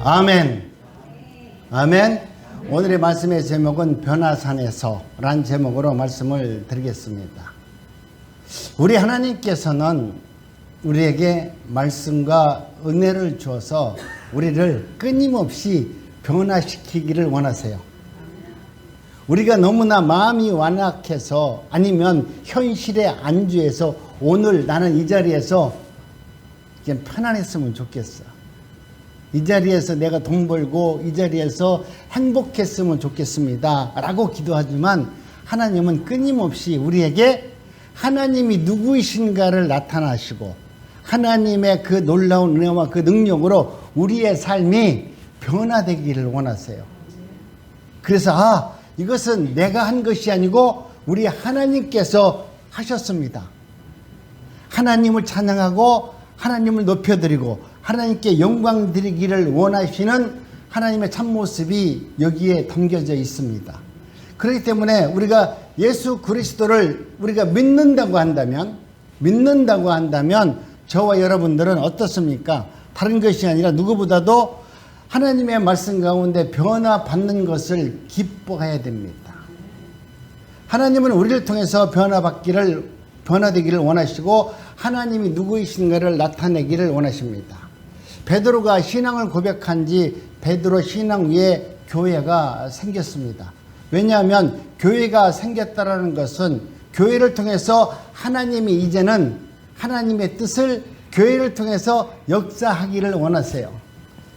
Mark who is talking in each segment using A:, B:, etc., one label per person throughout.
A: 아멘. 아멘. 오늘의 말씀의 제목은 변화산에서라는 제목으로 말씀을 드리겠습니다. 우리 하나님께서는 우리에게 말씀과 은혜를 주어서 우리를 끊임없이 변화시키기를 원하세요. 우리가 너무나 마음이 완악해서 아니면 현실에 안주해서 오늘 나는 이 자리에서 그냥 편안했으면 좋겠어. 이 자리에서 내가 돈 벌고 이 자리에서 행복했으면 좋겠습니다 라고 기도하지만 하나님은 끊임없이 우리에게 하나님이 누구이신가를 나타나시고 하나님의 그 놀라운 은혜와 그 능력으로 우리의 삶이 변화되기를 원하세요. 그래서 이것은 내가 한 것이 아니고 우리 하나님께서 하셨습니다. 하나님을 찬양하고 하나님을 높여드리고 하나님께 영광 드리기를 원하시는 하나님의 참모습이 여기에 담겨져 있습니다. 그렇기 때문에 우리가 예수 그리스도를 우리가 믿는다고 한다면 저와 여러분들은 어떻습니까? 다른 것이 아니라 누구보다도 하나님의 말씀 가운데 변화받는 것을 기뻐해야 됩니다. 하나님은 우리를 통해서 변화되기를 원하시고 하나님이 누구이신가를 나타내기를 원하십니다. 베드로가 신앙을 고백한 지 베드로 신앙 위에 교회가 생겼습니다. 왜냐하면 교회가 생겼다라는 것은 교회를 통해서 하나님이 이제는 하나님의 뜻을 교회를 통해서 역사하기를 원하세요.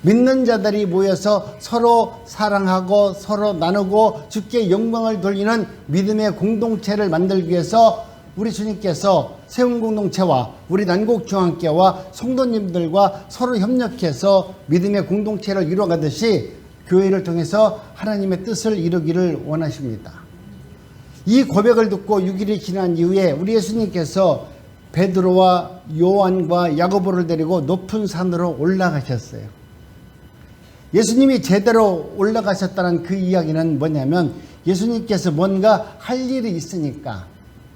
A: 믿는 자들이 모여서 서로 사랑하고 서로 나누고 주께 영광을 돌리는 믿음의 공동체를 만들기 위해서 우리 주님께서 세운 공동체와 우리 난곡중앙교회와 성도님들과 서로 협력해서 믿음의 공동체를 이루어가듯이 교회를 통해서 하나님의 뜻을 이루기를 원하십니다. 이 고백을 듣고 6일이 지난 이후에 우리 예수님께서 베드로와 요한과 야고보를 데리고 높은 산으로 올라가셨어요. 예수님이 제대로 올라가셨다는 그 이야기는 뭐냐면 예수님께서 뭔가 할 일이 있으니까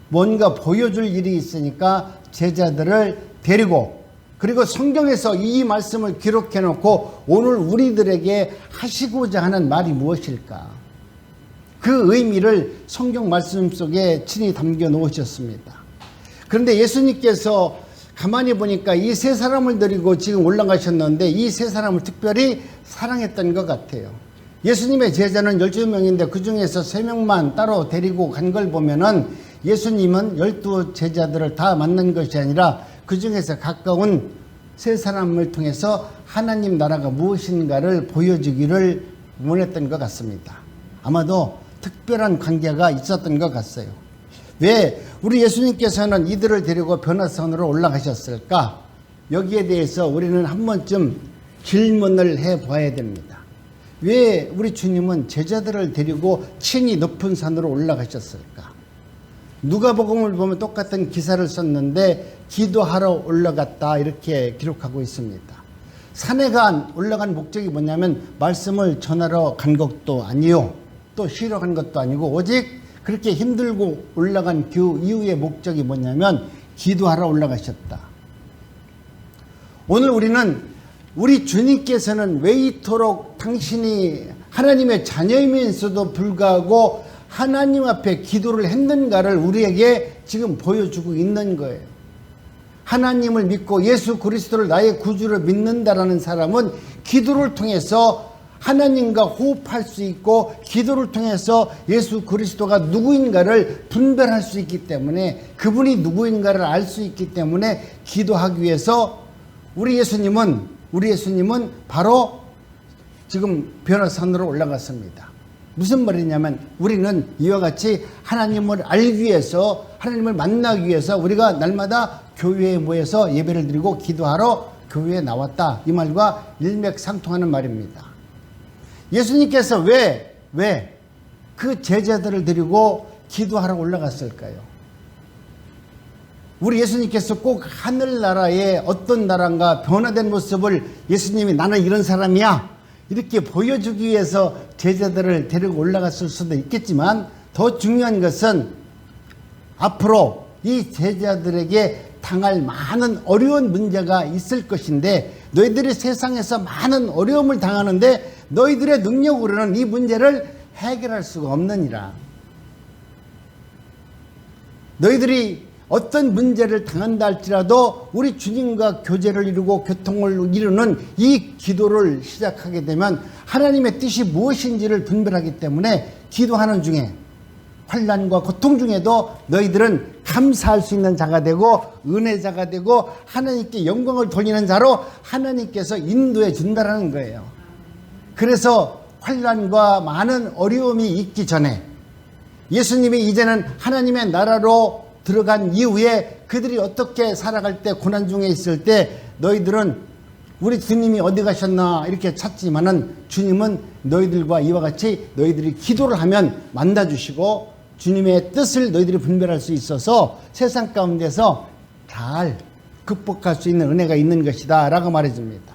A: 뭔가 보여줄 일이 있으니까 제자들을 데리고 그리고 성경에서 이 말씀을 기록해 놓고 오늘 우리들에게 하시고자 하는 말이 무엇일까? 그 의미를 성경 말씀 속에 친히 담겨 놓으셨습니다. 그런데 예수님께서 가만히 보니까 이 세 사람을 데리고 지금 올라가셨는데 이 세 사람을 특별히 사랑했던 것 같아요. 예수님의 제자는 12명인데 그 중에서 3명만 따로 데리고 간 걸 보면은 예수님은 12 제자들을 다 만난 것이 아니라 그 중에서 가까운 세 사람을 통해서 하나님 나라가 무엇인가를 보여주기를 원했던 것 같습니다. 아마도 특별한 관계가 있었던 것 같아요. 왜 우리 예수님께서는 이들을 데리고 변화산으로 올라가셨을까? 여기에 대해서 우리는 한 번쯤 질문을 해봐야 됩니다. 왜 우리 주님은 제자들을 데리고 친히 높은 산으로 올라가셨을까? 누가복음을 보면 똑같은 기사를 썼는데 기도하러 올라갔다 이렇게 기록하고 있습니다. 산에 올라간 목적이 뭐냐면 말씀을 전하러 간 것도 아니요 또 쉬러 간 것도 아니고 오직 그렇게 힘들고 올라간 그 이후의 목적이 뭐냐면 기도하러 올라가셨다. 오늘 우리는 우리 주님께서는 왜 이토록 당신이 하나님의 자녀이면서도 불구하고 하나님 앞에 기도를 했는가를 우리에게 지금 보여주고 있는 거예요. 하나님을 믿고 예수 그리스도를 나의 구주로 믿는다라는 사람은 기도를 통해서 하나님과 호흡할 수 있고 기도를 통해서 예수 그리스도가 누구인가를 분별할 수 있기 때문에 그분이 누구인가를 알 수 있기 때문에 기도하기 위해서 우리 예수님은 바로 지금 변화산으로 올라갔습니다. 무슨 말이냐면 우리는 이와 같이 하나님을 알기 위해서 하나님을 만나기 위해서 우리가 날마다 교회에 모여서 예배를 드리고 기도하러 교회에 나왔다. 이 말과 일맥상통하는 말입니다. 예수님께서 왜 그 제자들을 데리고 기도하러 올라갔을까요? 우리 예수님께서 꼭 하늘나라의 어떤 나라인가 변화된 모습을 예수님이 나는 이런 사람이야 이렇게 보여주기 위해서 제자들을 데리고 올라갔을 수도 있겠지만 더 중요한 것은 앞으로 이 제자들에게 당할 많은 어려운 문제가 있을 것인데 너희들이 세상에서 많은 어려움을 당하는데 너희들의 능력으로는 이 문제를 해결할 수가 없느니라. 너희들이 어떤 문제를 당한다 할지라도 우리 주님과 교제를 이루고 교통을 이루는 이 기도를 시작하게 되면 하나님의 뜻이 무엇인지를 분별하기 때문에 기도하는 중에 환난과 고통 중에도 너희들은 감사할 수 있는 자가 되고 은혜자가 되고 하나님께 영광을 돌리는 자로 하나님께서 인도해 준다라는 거예요. 그래서 환난과 많은 어려움이 있기 전에 예수님이 이제는 하나님의 나라로 들어간 이후에 그들이 어떻게 살아갈 때 고난 중에 있을 때 너희들은 우리 주님이 어디 가셨나 이렇게 찾지만은 주님은 너희들과 이와 같이 너희들이 기도를 하면 만나주시고 주님의 뜻을 너희들이 분별할 수 있어서 세상 가운데서 잘 극복할 수 있는 은혜가 있는 것이다 라고 말해줍니다.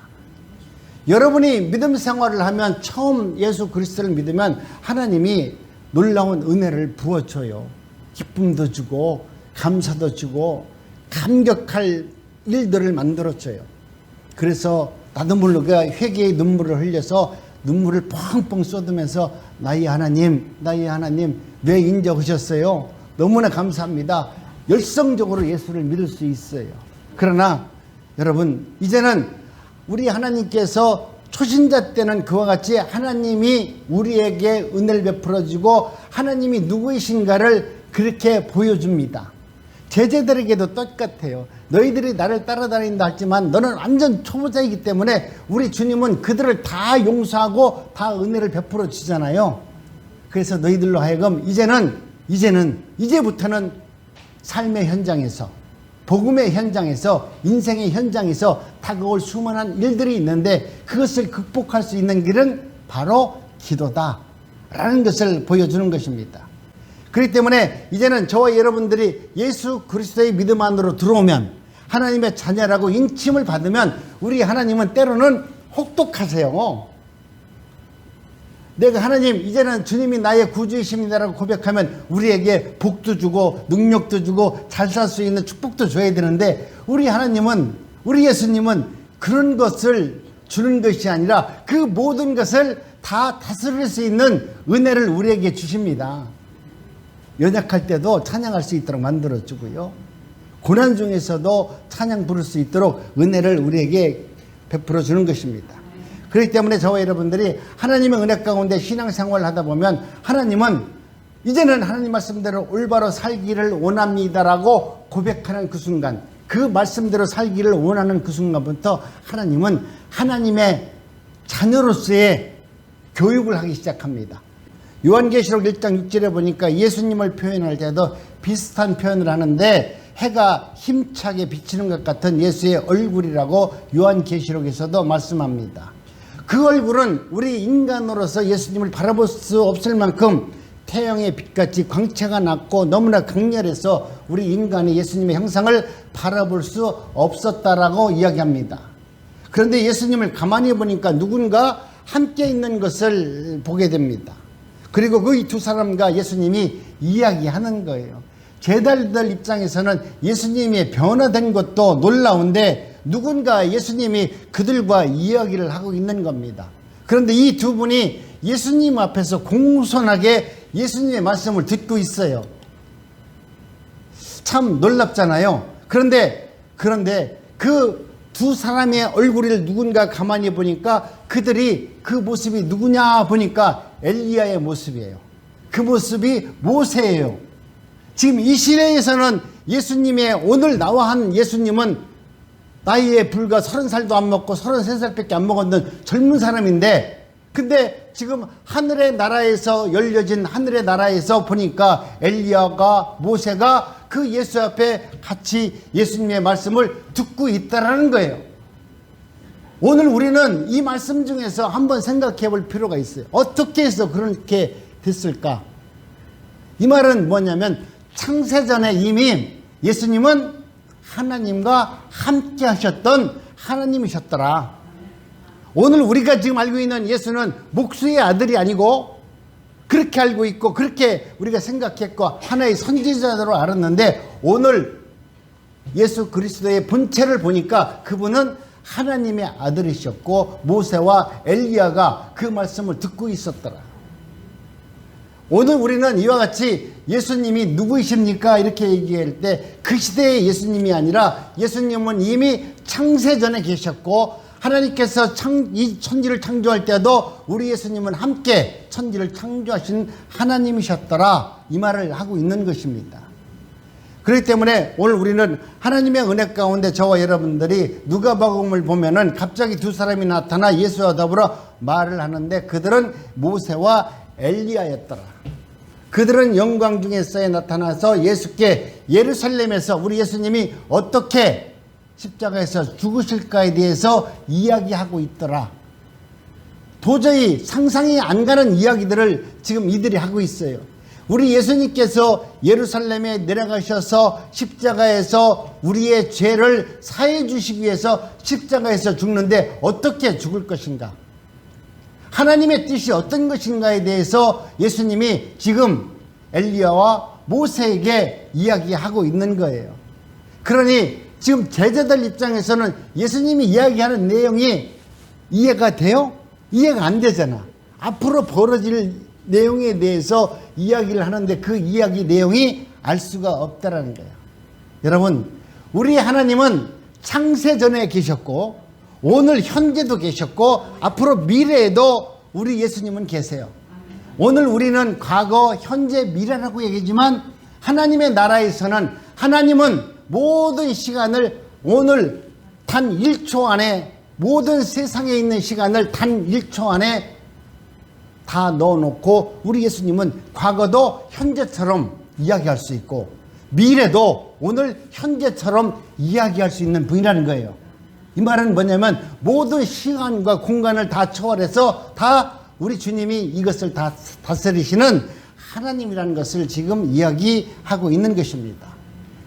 A: 여러분이 믿음 생활을 하면 처음 예수 그리스도를 믿으면 하나님이 놀라운 은혜를 부어줘요. 기쁨도 주고 감사도 주고 감격할 일들을 만들어줘요. 그래서 나도 모르게 회개의 눈물을 흘려서 눈물을 펑펑 쏟으면서 나의 하나님 왜 인정하셨어요? 너무나 감사합니다. 열성적으로 예수를 믿을 수 있어요. 그러나 여러분 이제는 우리 하나님께서 초신자 때는 그와 같이 하나님이 우리에게 은혜를 베풀어주고 하나님이 누구이신가를 그렇게 보여줍니다. 제자들에게도 똑같아요. 너희들이 나를 따라다닌다 했지만 너는 완전 초보자이기 때문에 우리 주님은 그들을 다 용서하고 다 은혜를 베풀어 주잖아요. 그래서 너희들로 하여금 이제부터는 삶의 현장에서 복음의 현장에서 인생의 현장에서 다가올 수많은 일들이 있는데 그것을 극복할 수 있는 길은 바로 기도다라는 것을 보여주는 것입니다. 그렇기 때문에 이제는 저와 여러분들이 예수 그리스도의 믿음 안으로 들어오면 하나님의 자녀라고 인침을 받으면 우리 하나님은 때로는 혹독하세요. 내가 하나님 이제는 주님이 나의 구주이십니다라고 고백하면 우리에게 복도 주고 능력도 주고 잘 살 수 있는 축복도 줘야 되는데 우리 하나님은 우리 예수님은 그런 것을 주는 것이 아니라 그 모든 것을 다 다스릴 수 있는 은혜를 우리에게 주십니다. 연약할 때도 찬양할 수 있도록 만들어주고요. 고난 중에서도 찬양 부를 수 있도록 은혜를 우리에게 베풀어 주는 것입니다. 그렇기 때문에 저와 여러분들이 하나님의 은혜 가운데 신앙생활을 하다 보면 하나님은 이제는 하나님 말씀대로 올바로 살기를 원합니다라고 고백하는 그 순간 그 말씀대로 살기를 원하는 그 순간부터 하나님은 하나님의 자녀로서의 교육을 하기 시작합니다. 요한계시록 1장 6절에 보니까 예수님을 표현할 때도 비슷한 표현을 하는데 해가 힘차게 비치는 것 같은 예수의 얼굴이라고 요한계시록에서도 말씀합니다. 그 얼굴은 우리 인간으로서 예수님을 바라볼 수 없을 만큼 태양의 빛같이 광채가 났고 너무나 강렬해서 우리 인간이 예수님의 형상을 바라볼 수 없었다라고 이야기합니다. 그런데 예수님을 가만히 보니까 누군가 함께 있는 것을 보게 됩니다. 그리고 그 두 사람과 예수님이 이야기하는 거예요. 제자들 입장에서는 예수님이 변화된 것도 놀라운데 누군가 예수님이 그들과 이야기를 하고 있는 겁니다. 그런데 이 두 분이 예수님 앞에서 공손하게 예수님의 말씀을 듣고 있어요. 참 놀랍잖아요. 그런데 그 두 사람의 얼굴을 누군가 가만히 보니까 그들이 그 모습이 누구냐 보니까 엘리야의 모습이에요. 그 모습이 모세예요. 지금 이 시대에서는 예수님의 오늘 나와 한 예수님은 나이에 불과 30살도 안 먹고 33살밖에 안 먹었는 젊은 사람인데 근데 지금 하늘의 나라에서 열려진 하늘의 나라에서 보니까 엘리야가 모세가 그 예수 앞에 같이 예수님의 말씀을 듣고 있다라는 거예요. 오늘 우리는 이 말씀 중에서 한번 생각해 볼 필요가 있어요. 어떻게 해서 그렇게 됐을까? 이 말은 뭐냐면 창세전에 이미 예수님은 하나님과 함께 하셨던 하나님이셨더라. 오늘 우리가 지금 알고 있는 예수는 목수의 아들이 아니고 그렇게 알고 있고 그렇게 우리가 생각했고 하나의 선지자로 알았는데 오늘 예수 그리스도의 본체를 보니까 그분은 하나님의 아들이셨고 모세와 엘리야가 그 말씀을 듣고 있었더라. 오늘 우리는 이와 같이 예수님이 누구이십니까? 이렇게 얘기할 때 그 시대의 예수님이 아니라 예수님은 이미 창세전에 계셨고 하나님께서 이 천지를 창조할 때도 우리 예수님은 함께 천지를 창조하신 하나님이셨더라. 이 말을 하고 있는 것입니다. 그렇기 때문에 오늘 우리는 하나님의 은혜 가운데 저와 여러분들이 누가복음을 보면은 갑자기 두 사람이 나타나 예수와 더불어 말을 하는데 그들은 모세와 엘리야였더라. 그들은 영광 중에서에 나타나서 예수께 예루살렘에서 우리 예수님이 어떻게 십자가에서 죽으실까에 대해서 이야기하고 있더라. 도저히 상상이 안 가는 이야기들을 지금 이들이 하고 있어요. 우리 예수님께서 예루살렘에 내려가셔서 십자가에서 우리의 죄를 사해 주시기 위해서 십자가에서 죽는데 어떻게 죽을 것인가? 하나님의 뜻이 어떤 것인가에 대해서 예수님이 지금 엘리야와 모세에게 이야기하고 있는 거예요. 그러니 지금 제자들 입장에서는 예수님이 이야기하는 내용이 이해가 돼요? 이해가 안 되잖아. 앞으로 벌어질 내용에 대해서 이야기를 하는데 그 이야기 내용이 알 수가 없다라는 거예요. 여러분, 우리 하나님은 창세전에 계셨고 오늘 현재도 계셨고 앞으로 미래에도 우리 예수님은 계세요. 오늘 우리는 과거, 현재, 미래라고 얘기하지만 하나님의 나라에서는 하나님은 모든 시간을 오늘 단 1초 안에 모든 세상에 있는 시간을 단 1초 안에 다 넣어놓고 우리 예수님은 과거도 현재처럼 이야기할 수 있고 미래도 오늘 현재처럼 이야기할 수 있는 분이라는 거예요. 이 말은 뭐냐면 모든 시간과 공간을 다 초월해서 다 우리 주님이 이것을 다 다스리시는 하나님이라는 것을 지금 이야기하고 있는 것입니다.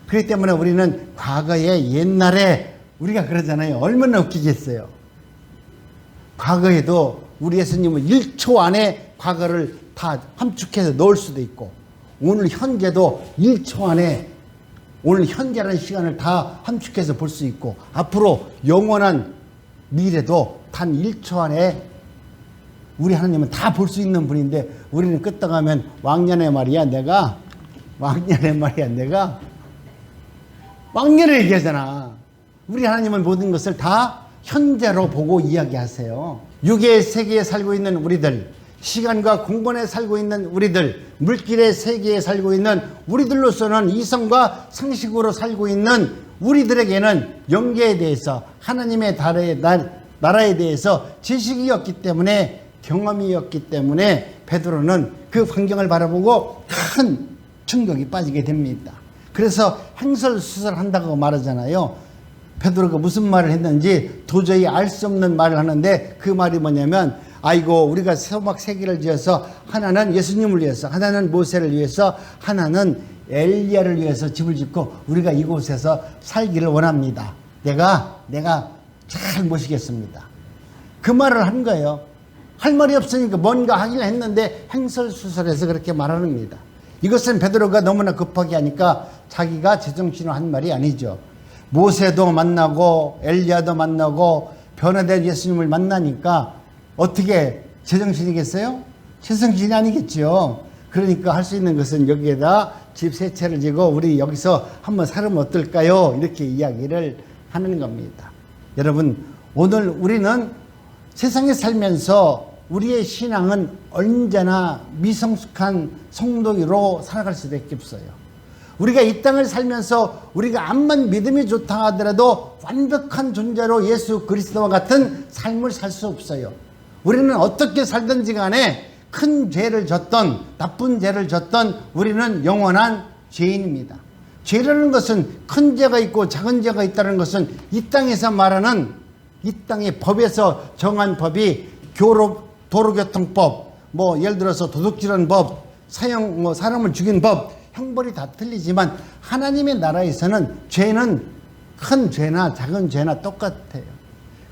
A: 그렇기 때문에 우리는 과거에 옛날에 우리가 그러잖아요. 얼마나 웃기겠어요. 과거에도 우리 예수님은 1초 안에 과거를 다 함축해서 넣을 수도 있고 오늘 현재도 1초 안에 오늘 현재라는 시간을 다 함축해서 볼 수 있고 앞으로 영원한 미래도 단 1초 안에 우리 하나님은 다 볼 수 있는 분인데 우리는 끄떡하면 왕년에 말이야 내가 왕년을 얘기하잖아. 우리 하나님은 모든 것을 다 현재로 보고 이야기하세요. 육의 세계에 살고 있는 우리들, 시간과 공간에 살고 있는 우리들, 물질의 세계에 살고 있는 우리들로서는 이성과 상식으로 살고 있는 우리들에게는 영계에 대해서 하나님의 나라에 대해서 지식이었기 때문에 경험이었기 때문에 베드로는 그 광경을 바라보고 큰 충격이 빠지게 됩니다. 그래서 행설수설한다고 말하잖아요. 베드로가 무슨 말을 했는지 도저히 알 수 없는 말을 하는데 그 말이 뭐냐면 아이고 우리가 소막 세 개를 지어서 하나는 예수님을 위해서 하나는 모세를 위해서 하나는 엘리야를 위해서 집을 짓고 우리가 이곳에서 살기를 원합니다. 내가 잘 모시겠습니다. 그 말을 한 거예요. 할 말이 없으니까 뭔가 하기를 했는데 행설수설해서 그렇게 말하는 겁니다. 이것은 베드로가 너무나 급하게 하니까 자기가 제정신으로 한 말이 아니죠. 모세도 만나고 엘리야도 만나고 변화된 예수님을 만나니까 어떻게 제정신이겠어요? 제정신이 아니겠죠. 그러니까 할 수 있는 것은 여기에다 집 세 채를 지고 우리 여기서 한번 살면 어떨까요? 이렇게 이야기를 하는 겁니다. 여러분, 오늘 우리는 세상에 살면서 우리의 신앙은 언제나 미성숙한 성도로 살아갈 수밖에 없어요. 우리가 이 땅을 살면서 우리가 암만 믿음이 좋다 하더라도 완벽한 존재로 예수 그리스도와 같은 삶을 살 수 없어요. 우리는 어떻게 살든지 간에 큰 죄를 졌던 나쁜 죄를 졌던 우리는 영원한 죄인입니다. 죄라는 것은 큰 죄가 있고 작은 죄가 있다는 것은 이 땅에서 말하는 이 땅의 법에서 정한 법이 도로교통법, 예를 들어서 도둑질한 법, 사람을 죽인 법, 형벌이 다 틀리지만 하나님의 나라에서는 죄는 큰 죄나 작은 죄나 똑같아요.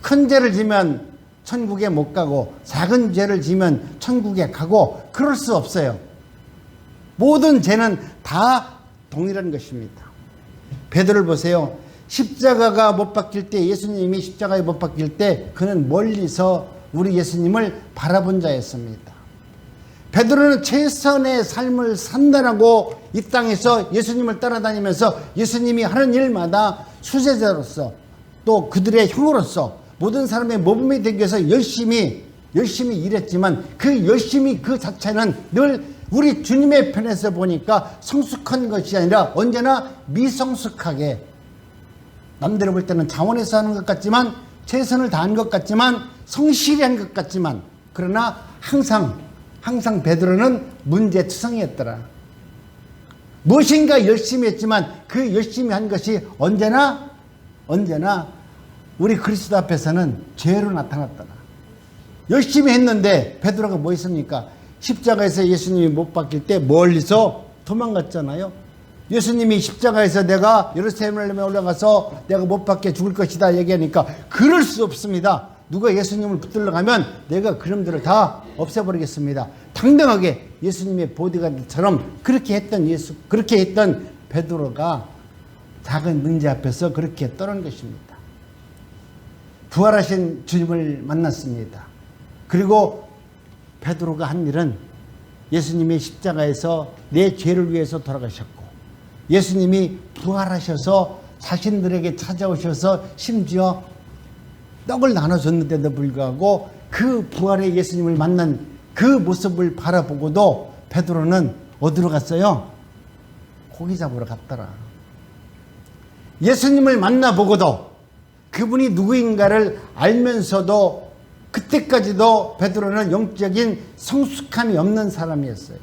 A: 큰 죄를 지면 천국에 못 가고 작은 죄를 지면 천국에 가고 그럴 수 없어요. 모든 죄는 다 동일한 것입니다. 베드로를 보세요. 십자가가 못 박힐 때, 예수님이 십자가에 못 박힐 때 그는 멀리서 우리 예수님을 바라본 자였습니다. 베드로는 최선의 삶을 산다라고 이 땅에서 예수님을 따라다니면서 예수님이 하는 일마다 수제자로서 또 그들의 형으로서 모든 사람의 모범이 되기 위해서 열심히 일했지만 그 열심히 그 자체는 늘 우리 주님의 편에서 보니까 성숙한 것이 아니라 언제나 미성숙하게, 남들이 볼 때는 자원해서 하는 것 같지만, 최선을 다한 것 같지만, 성실히 한 것 같지만, 그러나 항상 베드로는 문제투성이었더라. 무엇인가 열심히 했지만 그 열심히 한 것이 언제나 우리 그리스도 앞에서는 죄로 나타났더라. 열심히 했는데 베드로가 뭐 했습니까? 십자가에서 예수님이 못 박힐 때 멀리서 도망갔잖아요. 예수님이 십자가에서 내가 예루살렘에 올라가서 내가 못 박혀 죽을 것이다 얘기하니까 그럴 수 없습니다. 누가 예수님을 붙들러 가면 내가 그놈들을 다 없애버리겠습니다. 당당하게 예수님의 보디가드처럼 그렇게 했던 베드로가 작은 문제 앞에서 그렇게 떠난 것입니다. 부활하신 주님을 만났습니다. 그리고 베드로가 한 일은 예수님이 십자가에서 내 죄를 위해서 돌아가셨고, 예수님이 부활하셔서 자신들에게 찾아오셔서 심지어 떡을 나눠줬는데도 불구하고 그 부활의 예수님을 만난 그 모습을 바라보고도 베드로는 어디로 갔어요? 고기 잡으러 갔더라. 예수님을 만나보고도 그분이 누구인가를 알면서도 그때까지도 베드로는 영적인 성숙함이 없는 사람이었어요.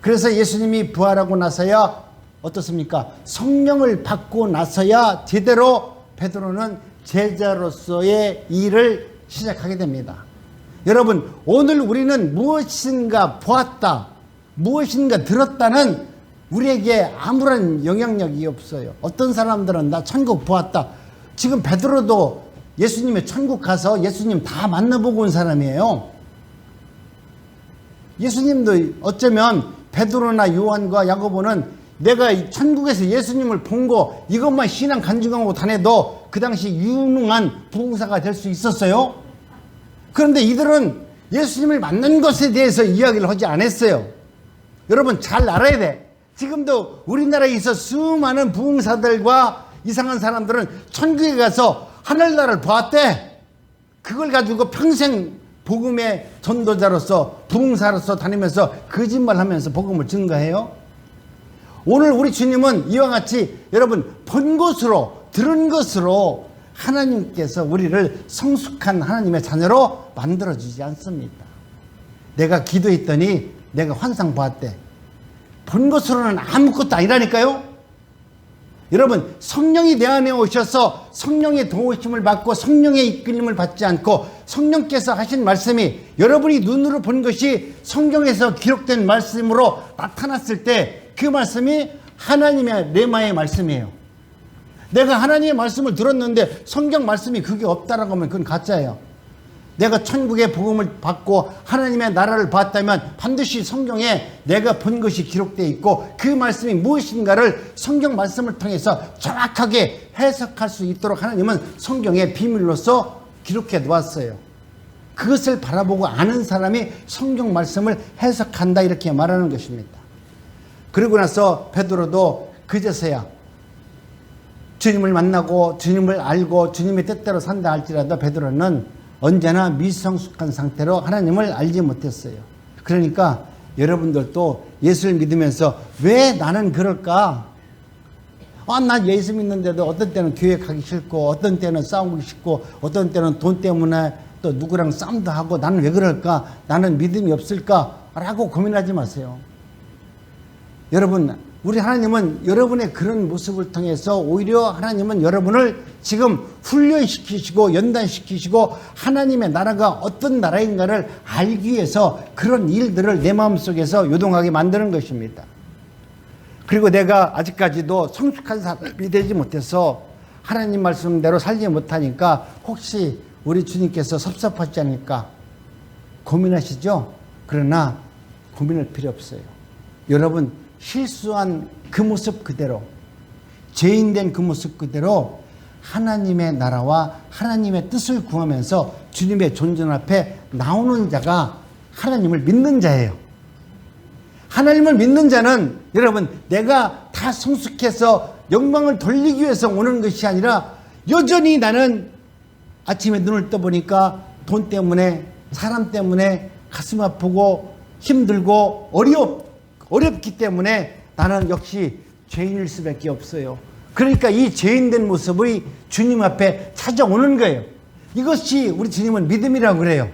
A: 그래서 예수님이 부활하고 나서야 어떻습니까? 성령을 받고 나서야 제대로 베드로는 제자로서의 일을 시작하게 됩니다. 여러분, 오늘 우리는 무엇인가 보았다, 무엇인가 들었다는 우리에게 아무런 영향력이 없어요. 어떤 사람들은 나 천국 보았다. 지금 베드로도 예수님의 천국 가서 예수님 다 만나보고 온 사람이에요. 예수님도 어쩌면 베드로나 요한과 야고보는 내가 천국에서 예수님을 본 거 이것만 신앙 간증하고 다녀도 그 당시 유능한 부흥사가 될 수 있었어요. 그런데 이들은 예수님을 만난 것에 대해서 이야기를 하지 않았어요. 여러분 잘 알아야 돼. 지금도 우리나라에 있어 수많은 부흥사들과 이상한 사람들은 천국에 가서 하늘나라를 보았대. 그걸 가지고 평생 복음의 전도자로서 부흥사로서 다니면서 거짓말하면서 복음을 증거해요. 오늘 우리 주님은 이와 같이 여러분 본 것으로 들은 것으로 하나님께서 우리를 성숙한 하나님의 자녀로 만들어주지 않습니다. 내가 기도했더니 내가 환상 보았대. 본 것으로는 아무것도 아니라니까요. 여러분 성령이 내 안에 오셔서 성령의 도우심을 받고 성령의 이끌림을 받지 않고 성령께서 하신 말씀이 여러분이 눈으로 본 것이 성경에서 기록된 말씀으로 나타났을 때 그 말씀이 하나님의 레마의 말씀이에요. 내가 하나님의 말씀을 들었는데 성경 말씀이 그게 없다라고 하면 그건 가짜예요. 내가 천국의 복음을 받고 하나님의 나라를 봤다면 반드시 성경에 내가 본 것이 기록되어 있고 그 말씀이 무엇인가를 성경 말씀을 통해서 정확하게 해석할 수 있도록 하나님은 성경의 비밀로서 기록해 놓았어요. 그것을 바라보고 아는 사람이 성경 말씀을 해석한다 이렇게 말하는 것입니다. 그리고 나서 베드로도 그제서야 주님을 만나고 주님을 알고 주님의 뜻대로 산다 할지라도 베드로는 언제나 미성숙한 상태로 하나님을 알지 못했어요. 그러니까 여러분들도 예수를 믿으면서 왜 나는 그럴까? 난 예수 믿는데도 어떤 때는 교회 가기 싫고 어떤 때는 싸우기 싫고 어떤 때는 돈 때문에 또 누구랑 싸움도 하고 나는 왜 그럴까? 나는 믿음이 없을까? 라고 고민하지 마세요. 여러분, 우리 하나님은 여러분의 그런 모습을 통해서 오히려 하나님은 여러분을 지금 훈련시키시고 연단시키시고 하나님의 나라가 어떤 나라인가를 알기 위해서 그런 일들을 내 마음속에서 요동하게 만드는 것입니다. 그리고 내가 아직까지도 성숙한 사람이 되지 못해서 하나님 말씀대로 살지 못하니까 혹시 우리 주님께서 섭섭하지 않을까 고민하시죠? 그러나 고민할 필요 없어요. 여러분 실수한 그 모습 그대로 죄인된 그 모습 그대로 하나님의 나라와 하나님의 뜻을 구하면서 주님의 존전 앞에 나오는 자가 하나님을 믿는 자예요. 하나님을 믿는 자는 여러분 내가 다 성숙해서 영광을 돌리기 위해서 오는 것이 아니라 여전히 나는 아침에 눈을 떠보니까 돈 때문에 사람 때문에 가슴 아프고 힘들고 어렵기 때문에 나는 역시 죄인일 수밖에 없어요. 그러니까 이 죄인된 모습이 주님 앞에 찾아오는 거예요. 이것이 우리 주님은 믿음이라고 그래요.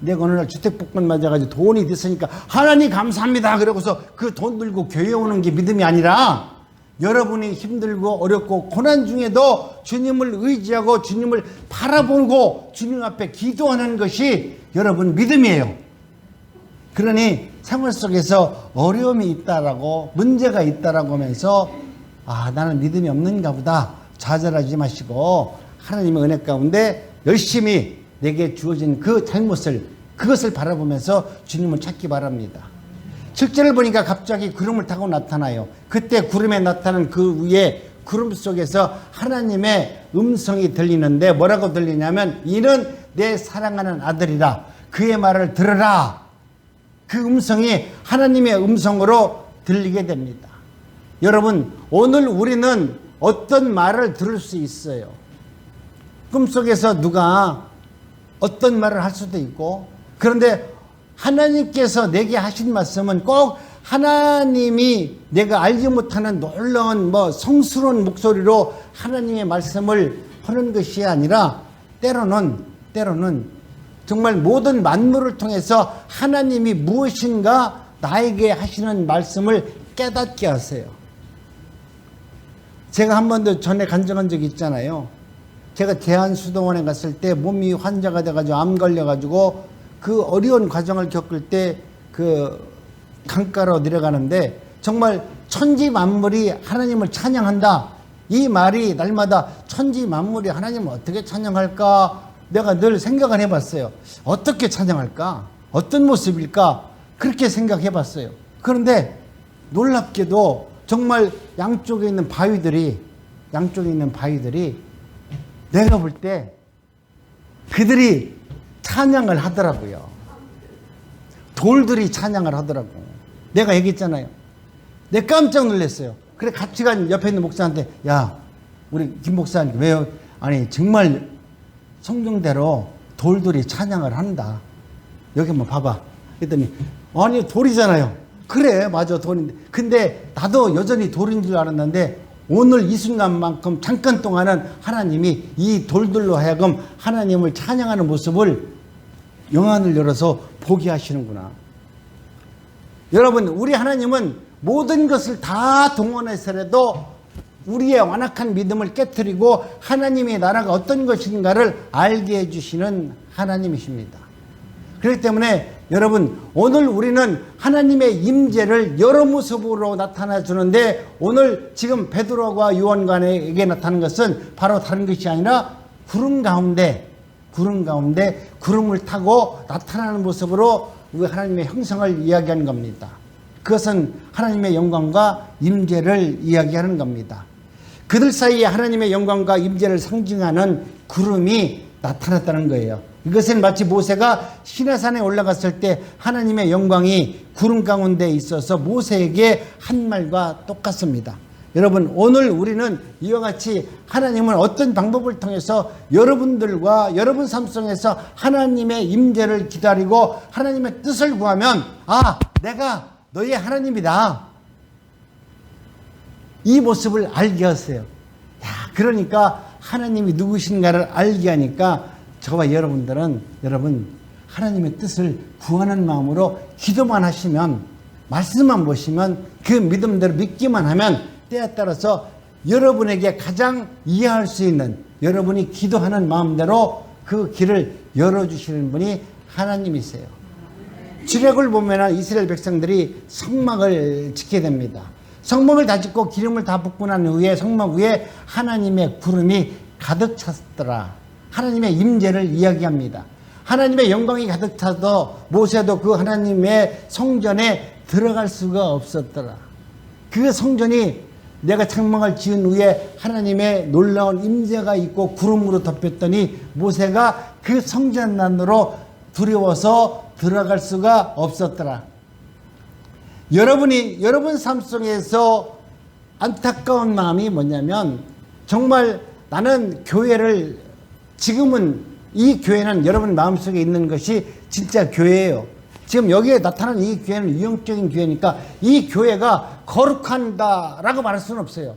A: 내가 어느 날 주택복권 맞아가지고 돈이 됐으니까 하나님 감사합니다 그러고서 그 돈 들고 교회 오는 게 믿음이 아니라 여러분이 힘들고 어렵고 고난 중에도 주님을 의지하고 주님을 바라보고 주님 앞에 기도하는 것이 여러분 믿음이에요. 그러니 생활 속에서 어려움이 있다라고 문제가 있다라고 하면서 나는 믿음이 없는가 보다 좌절하지 마시고 하나님의 은혜 가운데 열심히 내게 주어진 그 잘못을 그것을 바라보면서 주님을 찾기 바랍니다. 7절을 보니까 갑자기 구름을 타고 나타나요. 그때 구름에 나타난 그 위에 구름 속에서 하나님의 음성이 들리는데 뭐라고 들리냐면 이는 내 사랑하는 아들이라 그의 말을 들으라. 그 음성이 하나님의 음성으로 들리게 됩니다. 여러분 오늘 우리는 어떤 말을 들을 수 있어요. 꿈속에서 누가 어떤 말을 할 수도 있고 그런데 하나님께서 내게 하신 말씀은 꼭 하나님이 내가 알지 못하는 놀라운 성스러운 목소리로 하나님의 말씀을 하는 것이 아니라 때로는 정말 모든 만물을 통해서 하나님이 무엇인가 나에게 하시는 말씀을 깨닫게 하세요. 제가 한 번도 전에 간증한 적이 있잖아요. 제가 대한수도원에 갔을 때 몸이 환자가 돼가지고 암 걸려가지고 그 어려운 과정을 겪을 때 그 강가로 내려가는데 정말 천지 만물이 하나님을 찬양한다. 이 말이 날마다 천지 만물이 하나님을 어떻게 찬양할까? 내가 늘 생각을 해봤어요. 어떻게 찬양할까? 어떤 모습일까? 그렇게 생각해 봤어요. 그런데 놀랍게도 정말 양쪽에 있는 바위들이 내가 볼 때 그들이 찬양을 하더라고요. 돌들이 찬양을 하더라고. 내가 얘기했잖아요. 내가 깜짝 놀랐어요. 그래 같이 간 옆에 있는 목사한테 야 우리 김 목사님 왜요? 아니 정말 성경대로 돌들이 찬양을 한다. 여기 한번 봐봐. 그랬더니 아니 돌이잖아요. 그래 맞아 돌인데 근데 나도 여전히 돌인 줄 알았는데 오늘 이 순간만큼 잠깐 동안은 하나님이 이 돌들로 하여금 하나님을 찬양하는 모습을 영안을 열어서 보게 하시는구나. 여러분 우리 하나님은 모든 것을 다 동원해서라도 우리의 완악한 믿음을 깨트리고 하나님의 나라가 어떤 것인가를 알게 해주시는 하나님이십니다. 그렇기 때문에 여러분 오늘 우리는 하나님의 임재를 여러 모습으로 나타나 주는데 오늘 지금 베드로와 요한에게 나타난 것은 바로 다른 것이 아니라 구름 가운데 구름을 타고 나타나는 모습으로 우리 하나님의 형상을 이야기하는 겁니다. 그것은 하나님의 영광과 임재를 이야기하는 겁니다. 그들 사이에 하나님의 영광과 임재를 상징하는 구름이 나타났다는 거예요. 이것은 마치 모세가 시내산에 올라갔을 때 하나님의 영광이 구름 가운데 있어서 모세에게 한 말과 똑같습니다. 여러분 오늘 우리는 이와 같이 하나님은 어떤 방법을 통해서 여러분들과 여러분 삶 속에서 하나님의 임재를 기다리고 하나님의 뜻을 구하면 내가 너의 하나님이다. 이 모습을 알게 하세요. 그러니까 하나님이 누구신가를 알게 하니까 저와 여러분들은 하나님의 뜻을 구하는 마음으로 기도만 하시면 말씀만 보시면 그 믿음대로 믿기만 하면 때에 따라서 여러분에게 가장 이해할 수 있는 여러분이 기도하는 마음대로 그 길을 열어주시는 분이 하나님이세요. 출애굽을 보면 이스라엘 백성들이 성막을 짓게 됩니다. 성막을 다 짓고 기름을 다 붓고 난 후에 성막 위에 하나님의 구름이 가득 찼더라. 하나님의 임재를 이야기합니다. 하나님의 영광이 가득 차도 모세도 그 하나님의 성전에 들어갈 수가 없었더라. 그 성전이 내가 장막을 지은 후에 하나님의 놀라운 임재가 있고 구름으로 덮였더니 모세가 그 성전 안으로 두려워서 들어갈 수가 없었더라. 여러분 삶 속에서 안타까운 마음이 뭐냐면, 정말 나는 교회를, 지금은 이 교회는 여러분 마음속에 있는 것이 진짜 교회예요. 지금 여기에 나타나는 이 교회는 유형적인 교회니까 이 교회가 거룩한다라고 말할 수는 없어요.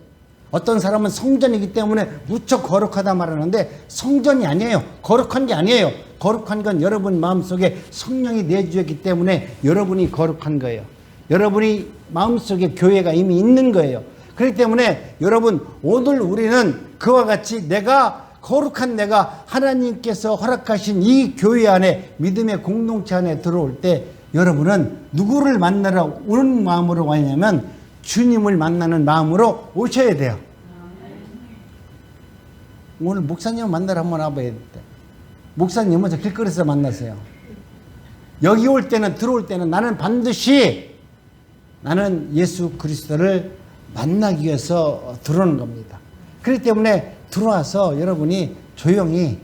A: 어떤 사람은 성전이기 때문에 무척 거룩하다 말하는데 성전이 아니에요. 거룩한 게 아니에요. 거룩한 건 여러분 마음속에 성령이 내주었기 때문에 여러분이 거룩한 거예요. 여러분이 마음속에 교회가 이미 있는 거예요. 그렇기 때문에 여러분, 오늘 우리는 그와 같이 거룩한 내가 하나님께서 허락하신 이 교회 안에, 믿음의 공동체 안에 들어올 때 여러분은 누구를 만나러 오는 마음으로 가냐면 주님을 만나는 마음으로 오셔야 돼요. 오늘 목사님을 만나러 한번 와봐야 돼. 목사님은 저 길거리에서 만나세요. 여기 올 때는, 들어올 때는 나는 반드시 나는 예수 그리스도를 만나기 위해서 들어오는 겁니다. 그렇기 때문에 들어와서 여러분이 조용히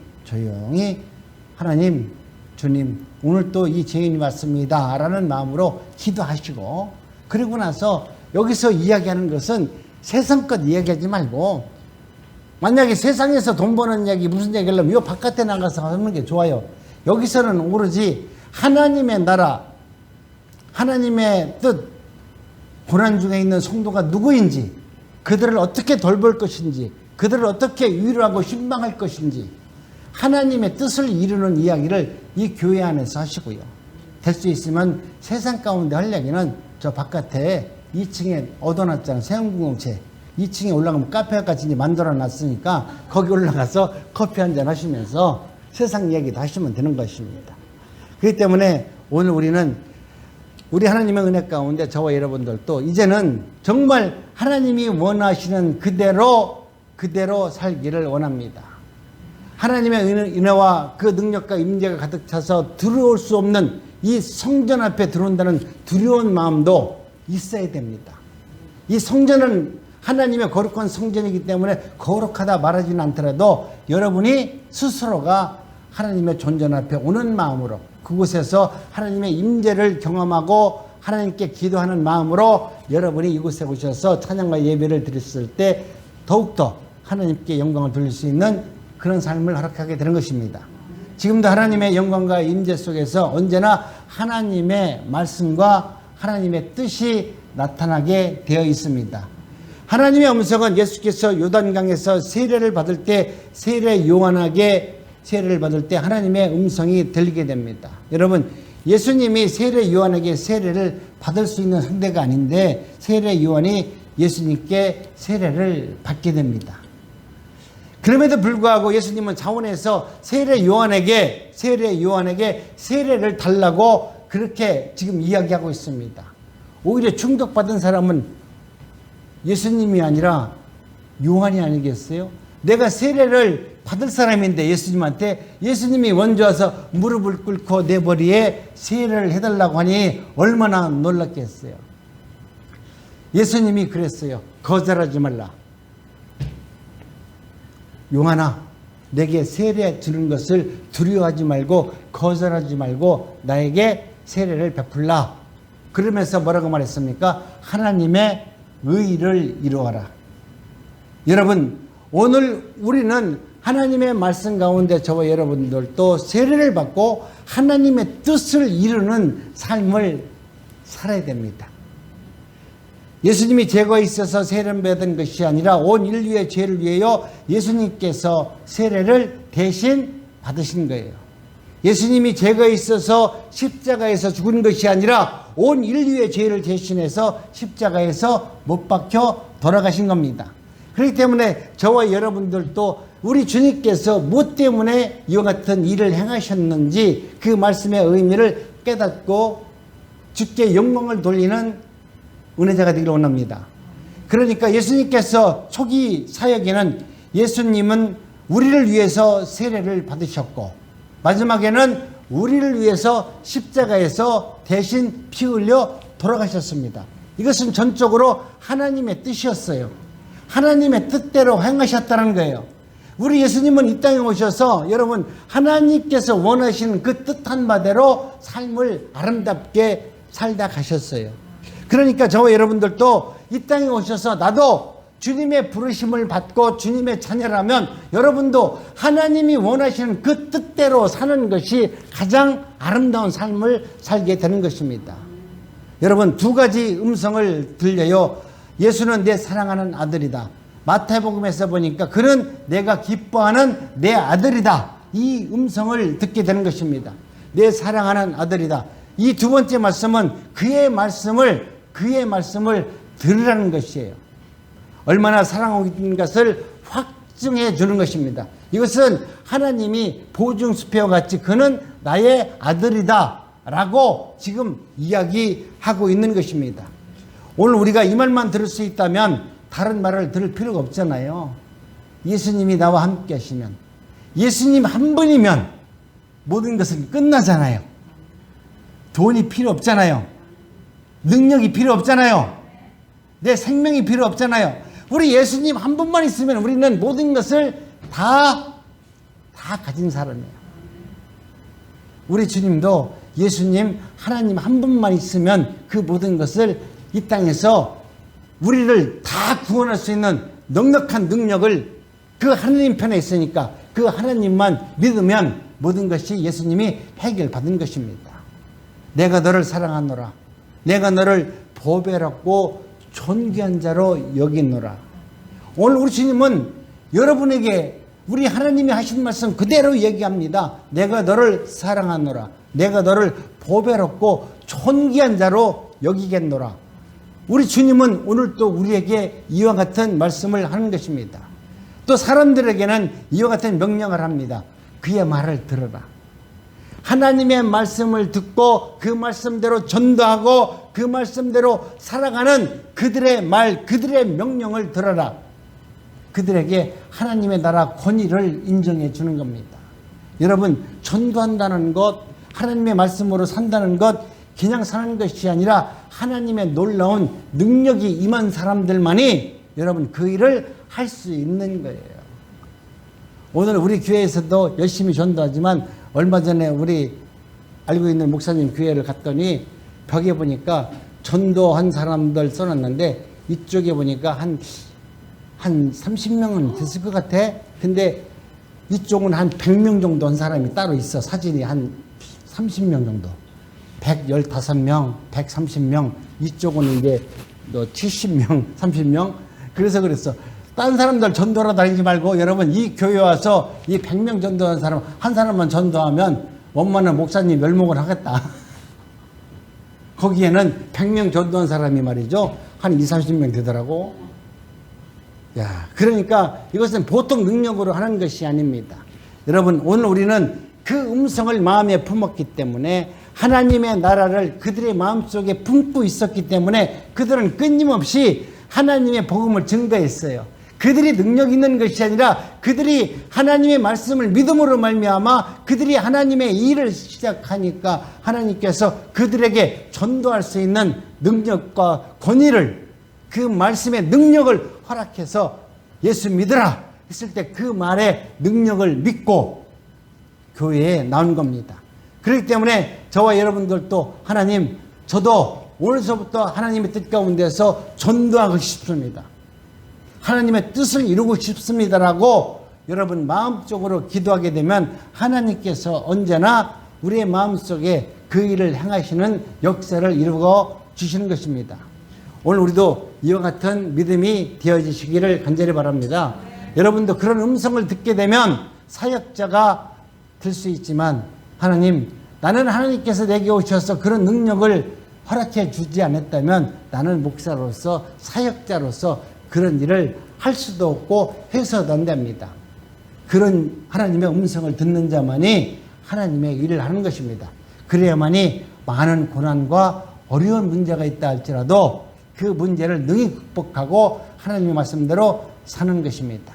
A: 하나님, 주님, 오늘 또 이 죄인이 왔습니다 라는 마음으로 기도하시고, 그리고 나서 여기서 이야기하는 것은 세상 것 이야기하지 말고, 만약에 세상에서 돈 버는 얘기, 무슨 얘기 하려면 이 바깥에 나가서 하는 게 좋아요. 여기서는 오로지 하나님의 나라, 하나님의 뜻, 고난 중에 있는 성도가 누구인지, 그들을 어떻게 돌볼 것인지, 그들을 어떻게 위로하고 신방할 것인지, 하나님의 뜻을 이루는 이야기를 이 교회 안에서 하시고요. 될 수 있으면 세상 가운데 할 얘기는 저 바깥에 2층에 얻어놨잖아요. 세운공동체 2층에 올라가면 카페까지 만들어 놨으니까 거기 올라가서 커피 한잔 하시면서 세상 이야기도 하시면 되는 것입니다. 그렇기 때문에 오늘 우리 하나님의 은혜 가운데 저와 여러분들도 이제는 정말 하나님이 원하시는 그대로 살기를 원합니다. 하나님의 은혜와 그 능력과 임재가 가득 차서 들어올 수 없는 이 성전 앞에 들어온다는 두려운 마음도 있어야 됩니다. 이 성전은 하나님의 거룩한 성전이기 때문에 거룩하다 말하지는 않더라도 여러분이 스스로가 하나님의 존전 앞에 오는 마음으로, 그곳에서 하나님의 임재를 경험하고 하나님께 기도하는 마음으로 여러분이 이곳에 오셔서 찬양과 예배를 드렸을 때 더욱더 하나님께 영광을 돌릴 수 있는 그런 삶을 허락하게 되는 것입니다. 지금도 하나님의 영광과 임재 속에서 언제나 하나님의 말씀과 하나님의 뜻이 나타나게 되어 있습니다. 하나님의 음성은 예수께서 요단강에서 세례를 받을 때 세례를 받을 때 하나님의 음성이 들리게 됩니다. 여러분, 예수님이 세례 요한에게 세례를 받을 수 있는 상대가 아닌데 세례 요한이 예수님께 세례를 받게 됩니다. 그럼에도 불구하고 예수님은 자원에서 세례 요한에게 세례를 달라고 그렇게 지금 이야기하고 있습니다. 오히려 충격받은 사람은 예수님이 아니라 요한이 아니겠어요? 내가 세례를 받을 사람인데 예수님이 먼저 와서 무릎을 꿇고 내 머리에 세례를 해달라고 하니 얼마나 놀랐겠어요. 예수님이 그랬어요. 거절하지 말라. 용하나, 내게 세례 주는 것을 두려워하지 말고 거절하지 말고 나에게 세례를 베풀라. 그러면서 뭐라고 말했습니까? 하나님의 의를 이루어라. 여러분, 오늘 우리는 하나님의 말씀 가운데 저와 여러분들도 세례를 받고 하나님의 뜻을 이루는 삶을 살아야 됩니다. 예수님이 죄가 있어서 세례를 받은 것이 아니라 온 인류의 죄를 위하여 예수님께서 세례를 대신 받으신 거예요. 예수님이 죄가 있어서 십자가에서 죽은 것이 아니라 온 인류의 죄를 대신해서 십자가에서 못 박혀 돌아가신 겁니다. 그렇기 때문에 저와 여러분들도 우리 주님께서 무엇 때문에 이와 같은 일을 행하셨는지 그 말씀의 의미를 깨닫고 주께 영광을 돌리는 은혜자가 되기를 원합니다. 그러니까 예수님께서 초기 사역에는 예수님은 우리를 위해서 세례를 받으셨고 마지막에는 우리를 위해서 십자가에서 대신 피 흘려 돌아가셨습니다. 이것은 전적으로 하나님의 뜻이었어요. 하나님의 뜻대로 행하셨다는 거예요. 우리 예수님은 이 땅에 오셔서 여러분 하나님께서 원하시는 그 뜻한 바대로 삶을 아름답게 살다 가셨어요. 그러니까 저와 여러분들도 이 땅에 오셔서 나도 주님의 부르심을 받고 주님의 자녀라면 여러분도 하나님이 원하시는 그 뜻대로 사는 것이 가장 아름다운 삶을 살게 되는 것입니다. 여러분 두 가지 음성을 들려요. 예수는 내 사랑하는 아들이다. 마태복음에서 보니까 그는 내가 기뻐하는 내 아들이다. 이 음성을 듣게 되는 것입니다. 내 사랑하는 아들이다. 이 두 번째 말씀은 그의 말씀을 들으라는 것이에요. 얼마나 사랑하고 있는 것을 확증해 주는 것입니다. 이것은 하나님이 보증수표와 같이 그는 나의 아들이다 라고 지금 이야기하고 있는 것입니다. 오늘 우리가 이 말만 들을 수 있다면 다른 말을 들을 필요가 없잖아요. 예수님이 나와 함께 하시면, 예수님 한 분이면 모든 것은 끝나잖아요. 돈이 필요 없잖아요. 능력이 필요 없잖아요. 내 생명이 필요 없잖아요. 우리 예수님 한 분만 있으면 우리는 모든 것을 다 가진 사람이에요. 우리 주님도 예수님 하나님 한 분만 있으면 그 모든 것을 이 땅에서 우리를 다 구원할 수 있는 넉넉한 능력을 그 하나님 편에 있으니까 그 하나님만 믿으면 모든 것이 예수님이 해결받은 것입니다. 내가 너를 사랑하노라. 내가 너를 보배롭고 존귀한 자로 여기노라. 오늘 우리 주님은 여러분에게 우리 하나님이 하신 말씀 그대로 얘기합니다. 내가 너를 사랑하노라. 내가 너를 보배롭고 존귀한 자로 여기겠노라. 우리 주님은 오늘 또 우리에게 이와 같은 말씀을 하는 것입니다. 또 사람들에게는 이와 같은 명령을 합니다. 그의 말을 들어라. 하나님의 말씀을 듣고 그 말씀대로 전도하고 그 말씀대로 살아가는 그들의 말, 그들의 명령을 들어라. 그들에게 하나님의 나라 권위를 인정해 주는 겁니다. 여러분, 전도한다는 것, 하나님의 말씀으로 산다는 것, 그냥 사는 것이 아니라 하나님의 놀라운 능력이 임한 사람들만이 여러분 그 일을 할 수 있는 거예요. 오늘 우리 교회에서도 열심히 전도하지만 얼마 전에 우리 알고 있는 목사님 교회를 갔더니 벽에 보니까 전도한 사람들 써놨는데 이쪽에 보니까 한 30명은 됐을 것 같아. 근데 이쪽은 한 100명 정도 한 사람이 따로 있어. 사진이 한 30명 정도. 115명, 130명, 이쪽은 이제 70명, 30명. 그래서 그랬어. 딴 사람들 전도하러 다니지 말고 여러분 이 교회 와서 이 100명 전도하는 사람 한 사람만 전도하면 원만한 목사님 멸목을 하겠다. 거기에는 100명 전도한 사람이 말이죠. 한 20-30명 되더라고. 야, 그러니까 이것은 보통 능력으로 하는 것이 아닙니다. 여러분 오늘 우리는 그 음성을 마음에 품었기 때문에 하나님의 나라를 그들의 마음속에 품고 있었기 때문에 그들은 끊임없이 하나님의 복음을 증거했어요. 그들이 능력 있는 것이 아니라 그들이 하나님의 말씀을 믿음으로 말미암아 그들이 하나님의 일을 시작하니까 하나님께서 그들에게 전도할 수 있는 능력과 권위를 그 말씀의 능력을 허락해서 예수 믿으라 했을 때 그 말의 능력을 믿고 교회에 나온 겁니다. 그렇기 때문에 저와 여러분들도 하나님 저도 오늘서부터 하나님의 뜻 가운데서 전도하고 싶습니다. 하나님의 뜻을 이루고 싶습니다라고 여러분 마음속으로 기도하게 되면 하나님께서 언제나 우리의 마음속에 그 일을 행하시는 역사를 이루어 주시는 것입니다. 오늘 우리도 이와 같은 믿음이 되어지시기를 간절히 바랍니다. 여러분도 그런 음성을 듣게 되면 사역자가 될 수 있지만 하나님 나는 하나님께서 내게 오셔서 그런 능력을 허락해 주지 않았다면 나는 목사로서 사역자로서 그런 일을 할 수도 없고 해서도 안 됩니다. 그런 하나님의 음성을 듣는 자만이 하나님의 일을 하는 것입니다. 그래야만이 많은 고난과 어려운 문제가 있다 할지라도 그 문제를 능히 극복하고 하나님의 말씀대로 사는 것입니다.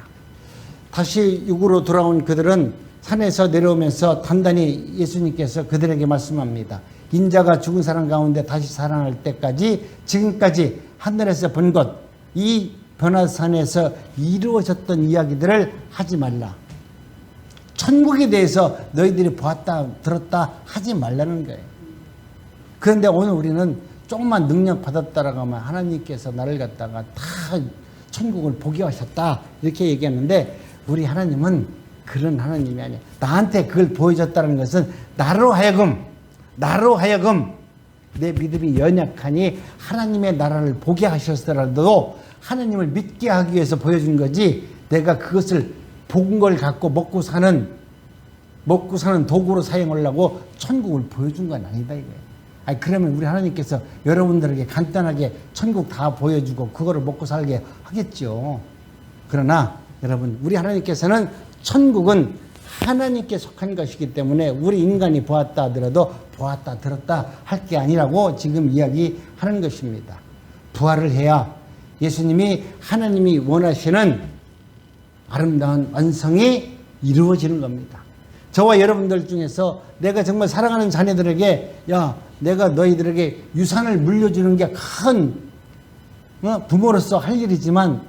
A: 다시 육으로 돌아온 그들은 산에서 내려오면서 단단히 예수님께서 그들에게 말씀합니다. 인자가 죽은 사람 가운데 다시 살아날 때까지 지금까지 하늘에서 본 것, 이 변화산에서 이루어졌던 이야기들을 하지 말라. 천국에 대해서 너희들이 보았다 들었다 하지 말라는 거예요. 그런데 오늘 우리는 조금만 능력 받았다라고 하면 하나님께서 나를 갖다가 다 천국을 보게 하셨다 이렇게 얘기하는데, 우리 하나님은 그런 하나님이 아니야. 나한테 그걸 보여줬다는 것은 나로 하여금 내 믿음이 연약하니 하나님의 나라를 보게 하셨더라도 하나님을 믿게 하기 위해서 보여준 거지, 내가 그것을 본 걸 갖고 먹고 사는 도구로 사용하려고 천국을 보여준 건 아니다 이거예요. 아니, 그러면 우리 하나님께서 여러분들에게 간단하게 천국 다 보여주고 그거를 먹고 살게 하겠죠. 그러나 여러분, 우리 하나님께서는 천국은 하나님께 속한 것이기 때문에 우리 인간이 보았다 하더라도 보았다 들었다 할 게 아니라고 지금 이야기하는 것입니다. 부활을 해야 예수님이 하나님이 원하시는 아름다운 완성이 이루어지는 겁니다. 저와 여러분들 중에서 내가 정말 사랑하는 자녀들에게, 야, 내가 너희들에게 유산을 물려주는 게 큰 부모로서 할 일이지만,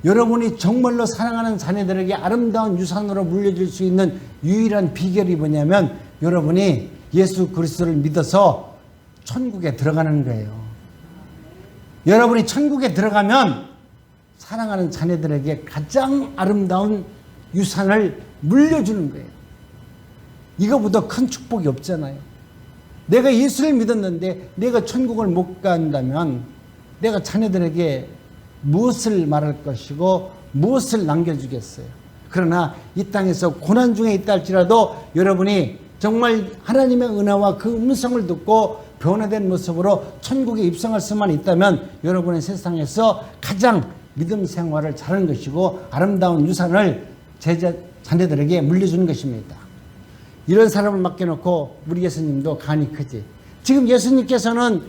A: 여러분이 정말로 사랑하는 자녀들에게 아름다운 유산으로 물려줄 수 있는 유일한 비결이 뭐냐면, 여러분이 예수 그리스도를 믿어서 천국에 들어가는 거예요. 여러분이 천국에 들어가면 사랑하는 자녀들에게 가장 아름다운 유산을 물려주는 거예요. 이거보다 큰 축복이 없잖아요. 내가 예수를 믿었는데 내가 천국을 못 간다면 내가 자녀들에게 무엇을 말할 것이고 무엇을 남겨주겠어요. 그러나 이 땅에서 고난 중에 있다 할지라도 여러분이 정말 하나님의 은혜와 그 음성을 듣고 변화된 모습으로 천국에 입성할 수만 있다면 여러분의 세상에서 가장 믿음 생활을 잘하는 것이고 아름다운 유산을 자녀들에게 물려주는 것입니다. 이런 사람을 맡겨놓고 우리 예수님도 간이 크지. 지금 예수님께서는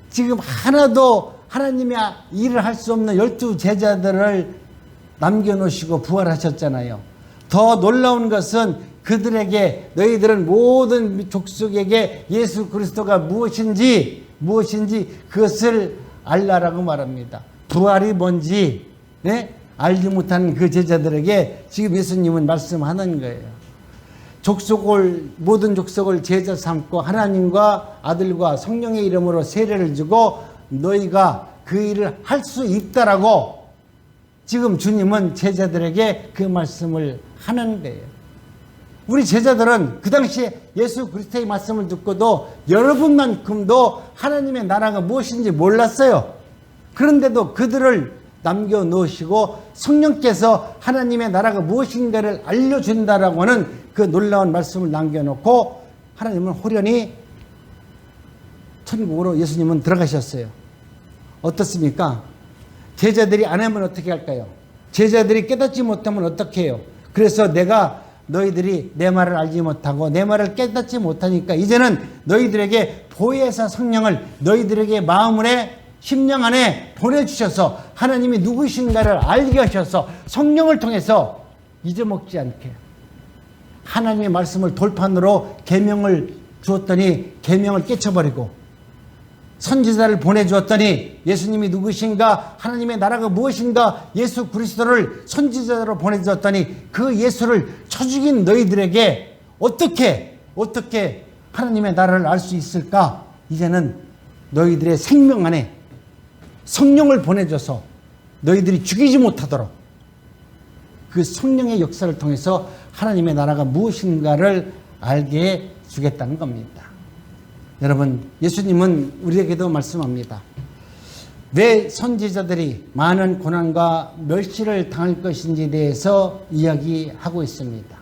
A: 지금 하나도 하나님의 일을 할 수 없는 12 제자들을 남겨놓으시고 부활하셨잖아요. 더 놀라운 것은 그들에게, 너희들은 모든 족속에게 예수 그리스도가 무엇인지 그것을 알라라고 말합니다. 부활이 뭔지 알지 못한 그 제자들에게 지금 예수님은 말씀하는 거예요. 모든 족속을 제자 삼고 하나님과 아들과 성령의 이름으로 세례를 주고 너희가 그 일을 할 수 있다라고 지금 주님은 제자들에게 그 말씀을 하는 거예요. 우리 제자들은 그 당시에 예수 그리스도의 말씀을 듣고도 여러분만큼도 하나님의 나라가 무엇인지 몰랐어요. 그런데도 그들을 남겨놓으시고 성령께서 하나님의 나라가 무엇인가를 알려준다라고 하는 그 놀라운 말씀을 남겨놓고 하나님은 호련히 천국으로 예수님은 들어가셨어요. 어떻습니까? 제자들이 안 하면 어떻게 할까요? 제자들이 깨닫지 못하면 어떻게 해요? 그래서 너희들이 내 말을 알지 못하고 내 말을 깨닫지 못하니까 이제는 너희들에게 보혜사 성령을 너희들에게 마음에 심령 안에 보내주셔서 하나님이 누구신가를 알게 하셔서 성령을 통해서 잊어먹지 않게 하나님의 말씀을 돌판으로 계명을 주었더니 계명을 깨쳐버리고 선지자를 보내주었더니 예수님이 누구신가, 하나님의 나라가 무엇인가, 예수 그리스도를 선지자로 보내주었더니 그 예수를 쳐 죽인 너희들에게 어떻게 하나님의 나라를 알 수 있을까? 이제는 너희들의 생명 안에 성령을 보내줘서 너희들이 죽이지 못하도록 그 성령의 역사를 통해서 하나님의 나라가 무엇인가를 알게 해주겠다는 겁니다. 여러분, 예수님은 우리에게도 말씀합니다. 왜 선지자들이 많은 고난과 멸시를 당할 것인지에 대해서 이야기하고 있습니다.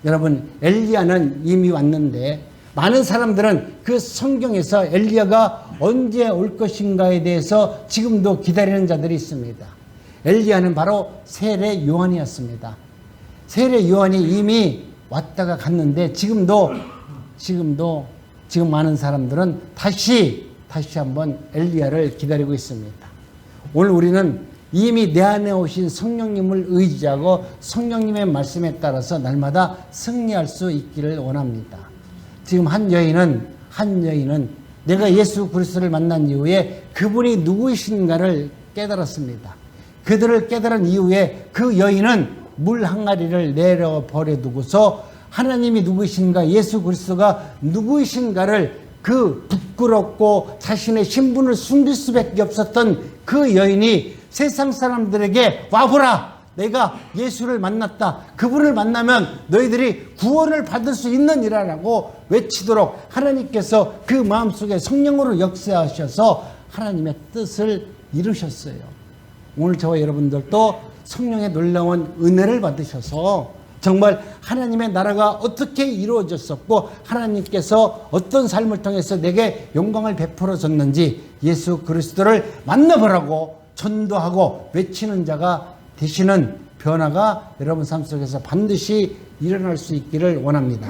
A: 여러분, 엘리야는 이미 왔는데 많은 사람들은 그 성경에서 엘리야가 언제 올 것인가에 대해서 지금도 기다리는 자들이 있습니다. 엘리야는 바로 세례 요한이었습니다. 세례 요한이 이미 왔다가 갔는데 지금 많은 사람들은 다시 한번 엘리야를 기다리고 있습니다. 오늘 우리는 이미 내 안에 오신 성령님을 의지하고 성령님의 말씀에 따라서 날마다 승리할 수 있기를 원합니다. 지금 한 여인은 내가 예수 그리스도를 만난 이후에 그분이 누구이신가를 깨달았습니다. 그들을 깨달은 이후에 그 여인은 물 항아리를 내려 버려두고서 하나님이 누구신가, 예수 그리스도가 누구이신가를 그 부끄럽고 자신의 신분을 숨길 수밖에 없었던 그 여인이 세상 사람들에게 와보라, 내가 예수를 만났다, 그분을 만나면 너희들이 구원을 받을 수 있느니라라고 외치도록 하나님께서 그 마음속에 성령으로 역사하셔서 하나님의 뜻을 이루셨어요. 오늘 저와 여러분들도 성령의 놀라운 은혜를 받으셔서 정말 하나님의 나라가 어떻게 이루어졌었고 하나님께서 어떤 삶을 통해서 내게 영광을 베풀어 줬는지 예수 그리스도를 만나보라고 전도하고 외치는 자가 되시는 변화가 여러분 삶 속에서 반드시 일어날 수 있기를 원합니다.